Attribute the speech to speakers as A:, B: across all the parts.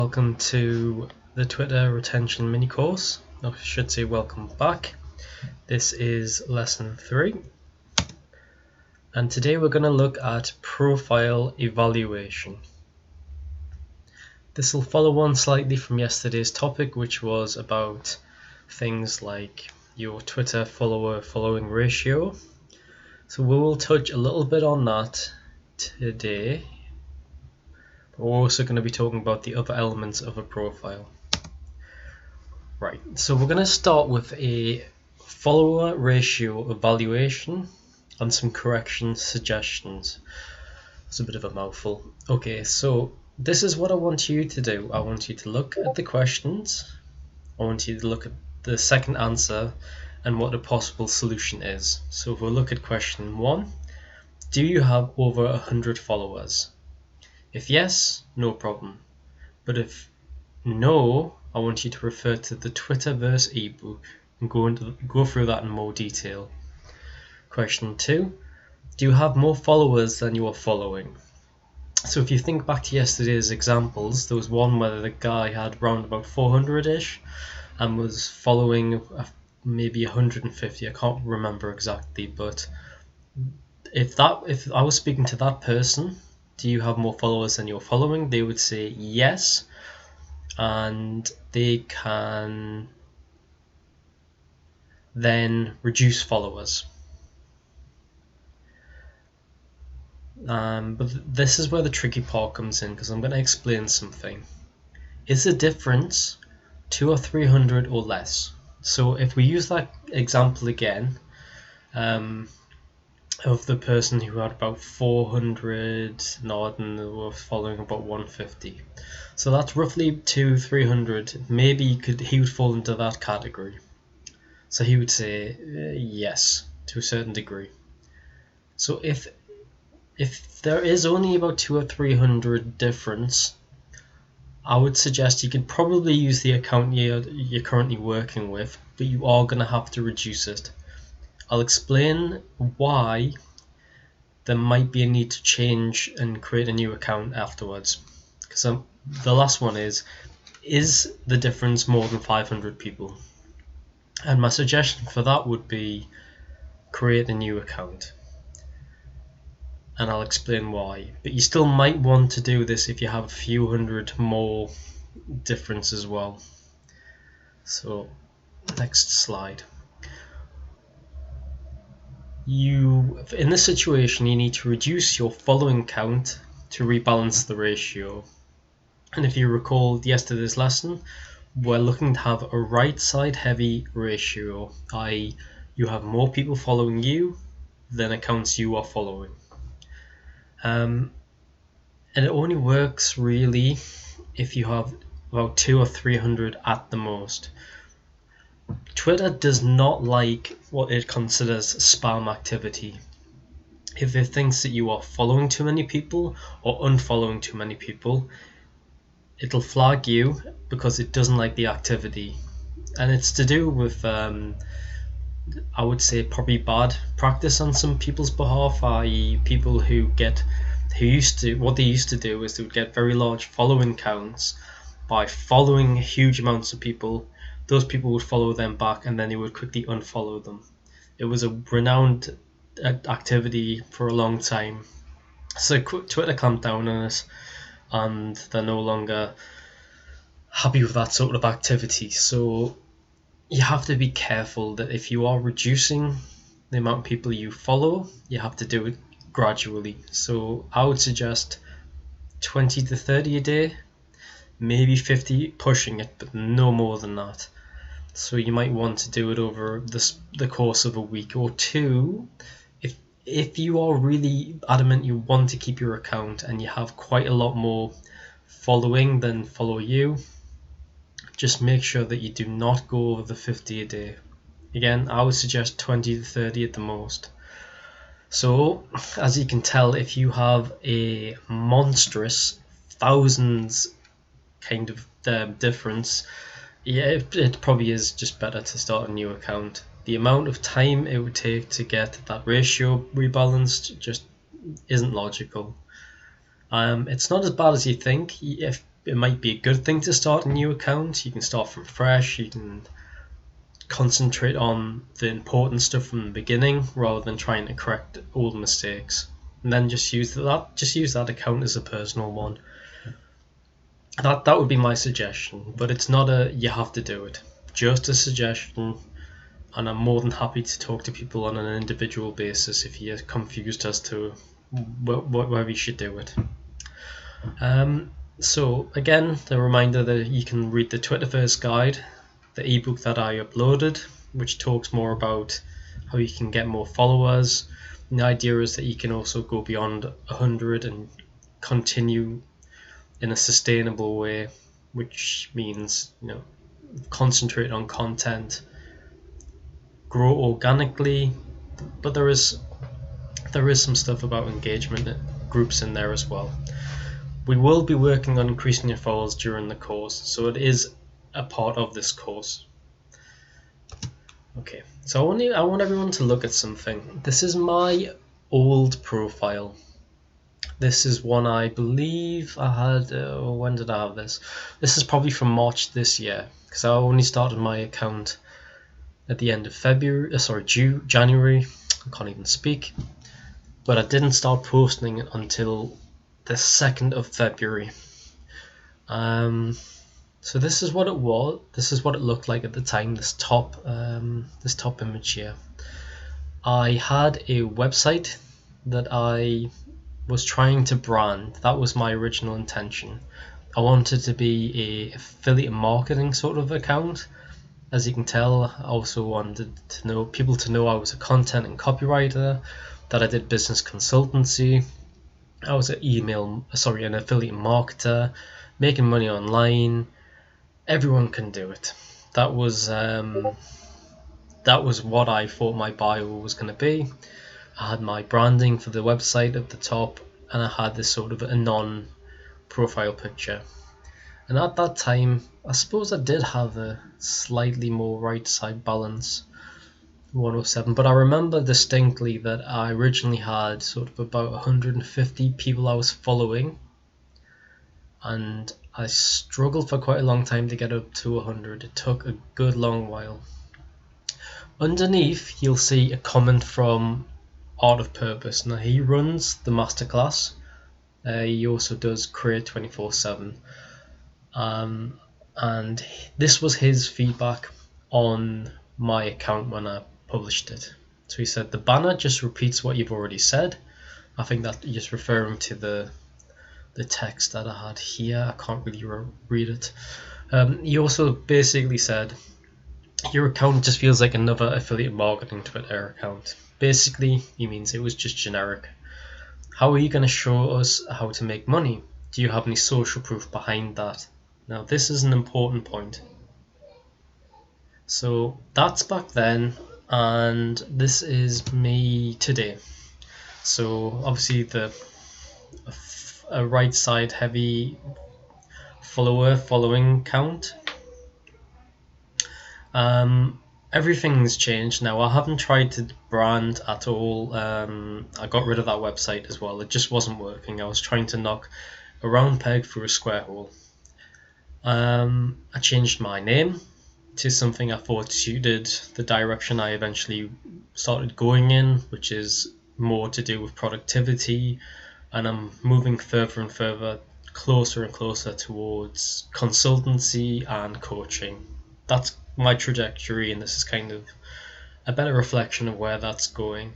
A: Welcome to the Twitter retention mini course. I should say welcome back. This is lesson 3, and today we're going to look at profile evaluation. This will follow on slightly from yesterday's topic, which was about things like your Twitter follower-following ratio. So we will touch a little bit on that today. We're also going to be talking about the other elements of a profile. Right, so we're going to start with a follower ratio evaluation and some correction suggestions. It's a bit of a mouthful. Okay, so this is what I want you to do. I want you to look at the questions. I want you to look at the second answer and what the possible solution is. So if we look at question 1, do you have over 100 followers? If yes, no problem. But if no, I want you to refer to the Twitterverse ebook and go through that in more detail. Question 2, do you have more followers than you are following? So if you think back to yesterday's examples, there was one where the guy had around about 400-ish and was following maybe 150. I can't remember exactly, but if I was speaking to that person, do you have more followers than you're following? They would say yes, and they can then reduce followers. But this is where the tricky part comes in, because I'm going to explain something. Is the difference 200 or 300 or less? So if we use that example again, of the person who had about 400 and were following about 150. So that's roughly 200-300. Maybe he would fall into that category. So he would say yes to a certain degree. So if there is only about 200 or 300 difference, I would suggest you could probably use the account you're currently working with, but you are going to have to reduce it. I'll explain why there might be a need to change and create a new account afterwards. Because the last one is the difference more than 500 people? And my suggestion for that would be create a new account. And I'll explain why. But you still might want to do this if you have a few hundred more difference as well. So, next slide. In this situation, you need to reduce your following count to rebalance the ratio. And if you recall yesterday's lesson, we're looking to have a right side heavy ratio, i.e. you have more people following you than accounts you are following. And it only works really if you have about 200 or 300 at the most. Twitter does not like what it considers spam activity. If it thinks that you are following too many people or unfollowing too many people, it'll flag you because it doesn't like the activity. And it's to do with, I would say, probably bad practice on some people's behalf, i.e. people what they used to do is they would get very large following counts by following huge amounts of people. Those people would follow them back and then they would quickly unfollow them. It was a renowned activity for a long time. So Twitter clamped down on it, and they're no longer happy with that sort of activity. So you have to be careful that if you are reducing the amount of people you follow, you have to do it gradually. So I would suggest 20 to 30 a day, maybe 50 pushing it, but no more than that. So you might want to do it over the course of a week or two. If you are really adamant you want to keep your account and you have quite a lot more following than follow you, just make sure that you do not go over the 50 a day. Again, I would suggest 20 to 30 at the most. So, as you can tell, if you have a monstrous thousands kind of difference, it probably is just better to start a new account. The amount of time it would take to get that ratio rebalanced just isn't logical. It's not as bad as you think. If it might be a good thing to start a new account. You can start from fresh. You can concentrate on the important stuff from the beginning rather than trying to correct old mistakes. And then just use that account as a personal one. That would be my suggestion, but it's not a you have to do it. Just a suggestion, and I'm more than happy to talk to people on an individual basis if you're confused as to whether you should do it. So again, the reminder that you can read the Twitterverse guide, the ebook that I uploaded, which talks more about how you can get more followers. And the idea is that you can also go beyond 100 and continue in a sustainable way, which means concentrate on content, grow organically, but there is some stuff about engagement groups in there as well. We will be working on increasing your followers during the course, so it is a part of this course. Okay, so I want everyone to look at something. This is my old profile. This is one I believe I had, when did I have this? This is probably from March this year, because I only started my account at the end of January. I can't even speak. But I didn't start posting it until the 2nd of February. So this is what it was. This is what it looked like at the time. This top image here. I had a website that I was trying to brand. That was my original intention. I wanted to be a affiliate marketing sort of account. As you can tell, I also wanted people to know I was a content and copywriter, that I did business consultancy. I was an affiliate marketer, making money online. Everyone can do it. That was what I thought my bio was going to be. I had my branding for the website at the top, and I had this sort of a non-profile picture. And at that time, I suppose I did have a slightly more right side balance, 107. But I remember distinctly that I originally had sort of about 150 people I was following, and I struggled for quite a long time to get up to 100. It took a good long while. Underneath, you'll see a comment from Art of Purpose. Now, he runs the masterclass. He also does Create 24/7. And this was his feedback on my account when I published it. So he said, the banner just repeats what you've already said. I think that you're just referring to the text that I had here. I can't really read it. He also basically said, your account just feels like another affiliate marketing Twitter account. Basically, he means it was just generic. How are you going to show us how to make money? Do you have any social proof behind that? Now, this is an important point. So that's back then, and this is me today. So obviously a right side heavy following count. Everything's changed now. I haven't tried to brand at all. I got rid of that website as well. It just wasn't working. I was trying to knock a round peg through a square hole. I changed my name to something I thought suited the direction I eventually started going in, which is more to do with productivity, and I'm moving further and further, closer and closer towards consultancy and coaching. That's my trajectory, and this is kind of a better reflection of where that's going.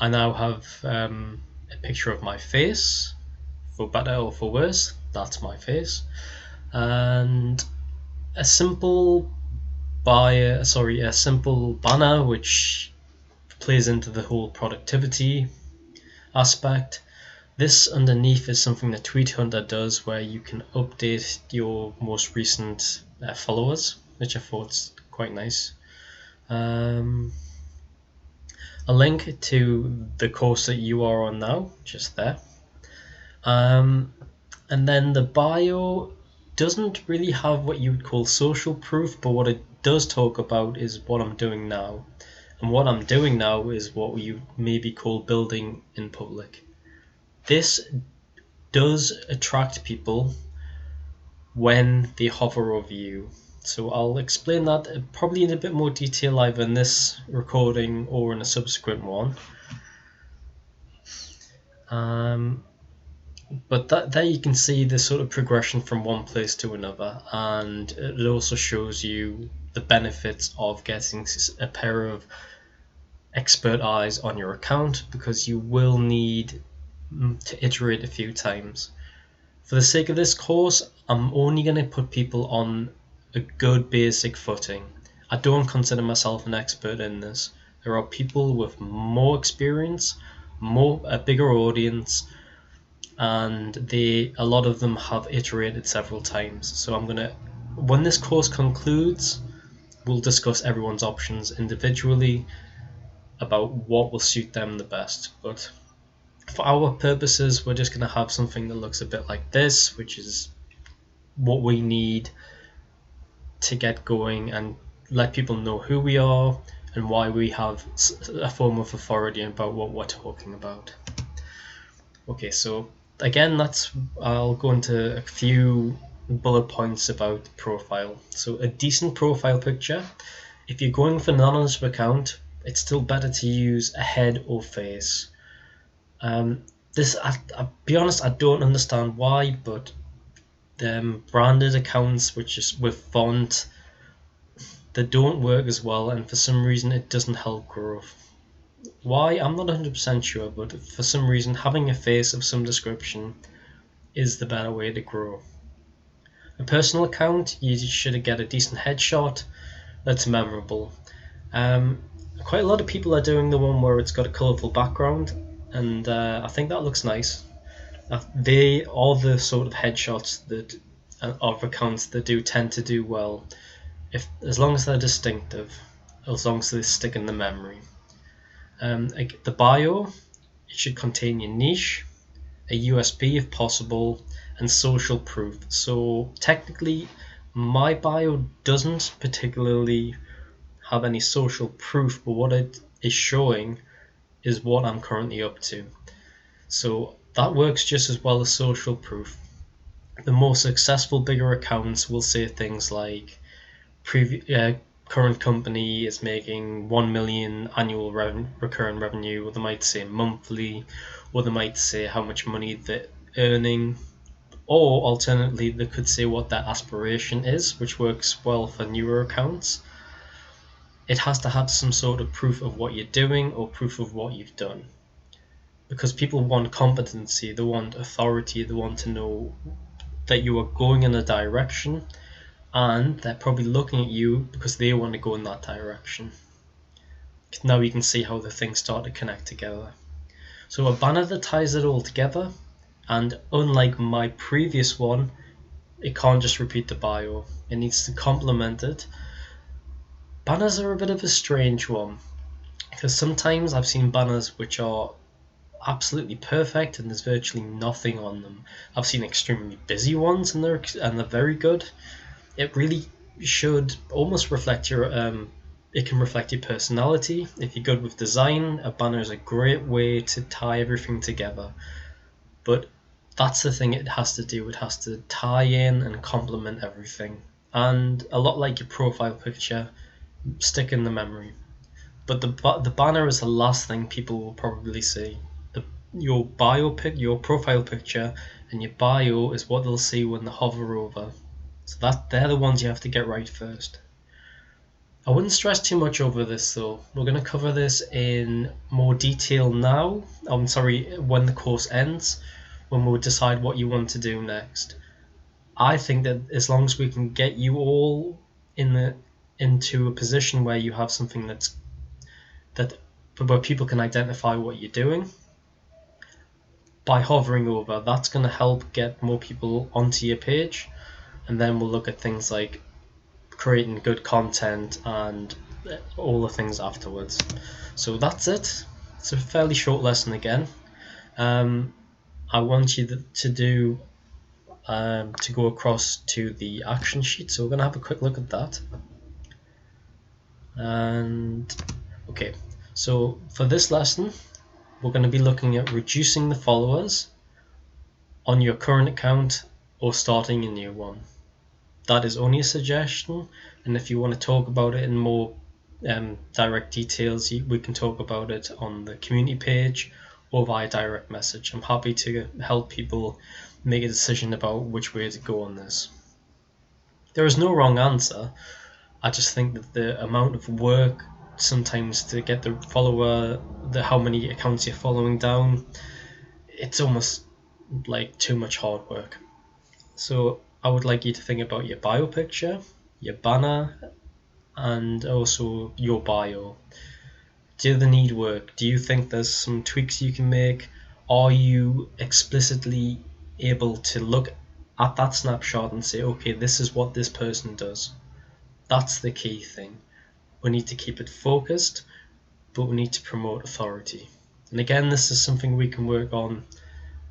A: I now have a picture of my face, for better or for worse. That's my face, and a simple banner which plays into the whole productivity aspect. This underneath is something that Tweet Hunter does, where you can update your most recent followers, which I thought's quite nice. A link to the course that you are on now, just there. And then the bio doesn't really have what you would call social proof, but what it does talk about is what I'm doing now. And what I'm doing now is what you maybe call building in public. This does attract people when they hover over you. So I'll explain that probably in a bit more detail either in this recording or in a subsequent one. But there you can see the sort of progression from one place to another, and it also shows you the benefits of getting a pair of expert eyes on your account, because you will need to iterate a few times. For the sake of this course, I'm only going to put people on a good basic footing. I don't consider myself an expert in this. There are people with more experience, a bigger audience, and a lot of them have iterated several times. So when this course concludes, we'll discuss everyone's options individually about what will suit them the best. But for our purposes, we're just going to have something that looks a bit like this, which is what we need to get going and let people know who we are and why we have a form of authority about what we're talking about. Okay, so again, I'll go into a few bullet points about profile. So a decent profile picture, if you're going with an anonymous account, it's still better to use a head or face. I'll be honest, I don't understand why, but branded accounts which is with font, they don't work as well, and for some reason it doesn't help growth. Why? I'm not 100% sure, but for some reason having a face of some description is the better way to grow. A personal account, you should get a decent headshot that's memorable. Quite a lot of people are doing the one where it's got a colourful background, and I think that looks nice. They are the sort of headshots that of accounts that do tend to do well, as long as they're distinctive, as long as they stick in the memory. The bio, it should contain your niche, a USP if possible, and social proof. So technically, my bio doesn't particularly have any social proof, but what it is showing is what I'm currently up to. So that works just as well as social proof. The more successful, bigger accounts will say things like current company is making 1 million annual recurring revenue, or they might say monthly, or they might say how much money they're earning, or alternatively they could say what their aspiration is, which works well for newer accounts. It has to have some sort of proof of what you're doing or proof of what you've done, because people want competency, they want authority, they want to know that you are going in a direction, and they're probably looking at you because they want to go in that direction. Now you can see how the things start to connect together. So a banner that ties it all together, and unlike my previous one, it can't just repeat the bio, it needs to complement it. Banners are a bit of a strange one, because sometimes I've seen banners which are absolutely perfect and there's virtually nothing on them. I've seen extremely busy ones and they're very good. It really should almost reflect it can reflect your personality. If you're good with design, a banner is a great way to tie everything together. But that's the thing it has to do. It has to tie in and complement everything. And a lot like your profile picture, stick in the memory. But the banner is the last thing people will probably see. Your profile picture and your bio is what they'll see when they hover over. So they're the ones you have to get right first. I wouldn't stress too much over this though. We're going to cover this in more detail now. When the course ends, when we'll decide what you want to do next. I think that as long as we can get you all into a position where you have something where people can identify what you're doing, by hovering over, that's going to help get more people onto your page, and then we'll look at things like creating good content and all the things afterwards. So that's it. It's a fairly short lesson again. I want you to go across to the action sheet, so we're going to have a quick look at that. And okay, so for this lesson we're going to be looking at reducing the followers on your current account or starting a new one. that is only a suggestion, and if you want to talk about it in more direct details, we can talk about it on the community page or via direct message. I'm happy to help people make a decision about which way to go on this. There is no wrong answer. I just think that the amount of work sometimes to get the follower, how many accounts you're following down, it's almost like too much hard work. So I would like you to think about your bio picture, your banner, and also your bio. Do they need work? Do you think there's some tweaks you can make? Are you explicitly able to look at that snapshot and say, okay, this is what this person does? That's the key thing. We need to keep it focused, but we need to promote authority. And again, this is something we can work on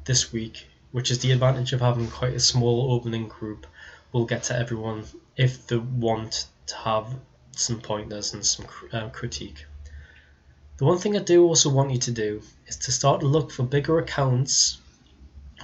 A: this week, which is the advantage of having quite a small opening group. We'll get to everyone if they want to have some pointers and some critique. The one thing I do also want you to do is to start to look for bigger accounts,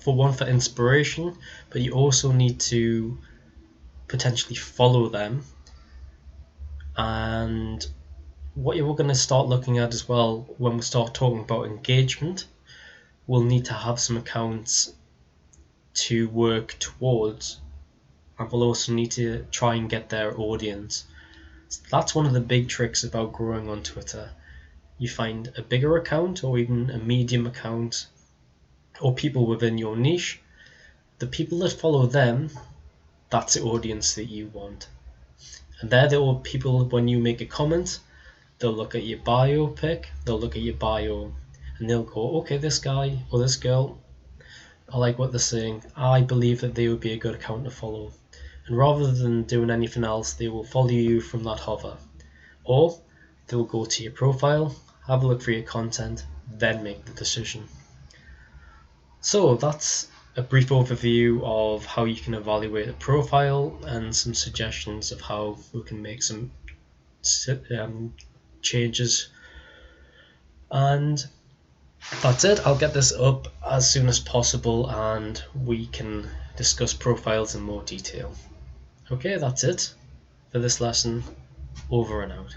A: for inspiration, but you also need to potentially follow them. And what you're going to start looking at as well when we start talking about engagement, we'll need to have some accounts to work towards, and we'll also need to try and get their audience. So that's one of the big tricks about growing on Twitter. You find a bigger account or even a medium account or people within your niche. The people that follow them, that's the audience that you want. And they're the people, when you make a comment, they'll look at your bio pic, they'll look at your bio, and they'll go, okay, this guy or this girl, I like what they're saying. I believe that they would be a good account to follow. And rather than doing anything else, they will follow you from that hover. Or they'll go to your profile, have a look for your content, then make the decision. So that's a brief overview of how you can evaluate a profile and some suggestions of how we can make some changes. And that's it. I'll get this up as soon as possible and we can discuss profiles in more detail. Okay, that's it for this lesson. Over and out.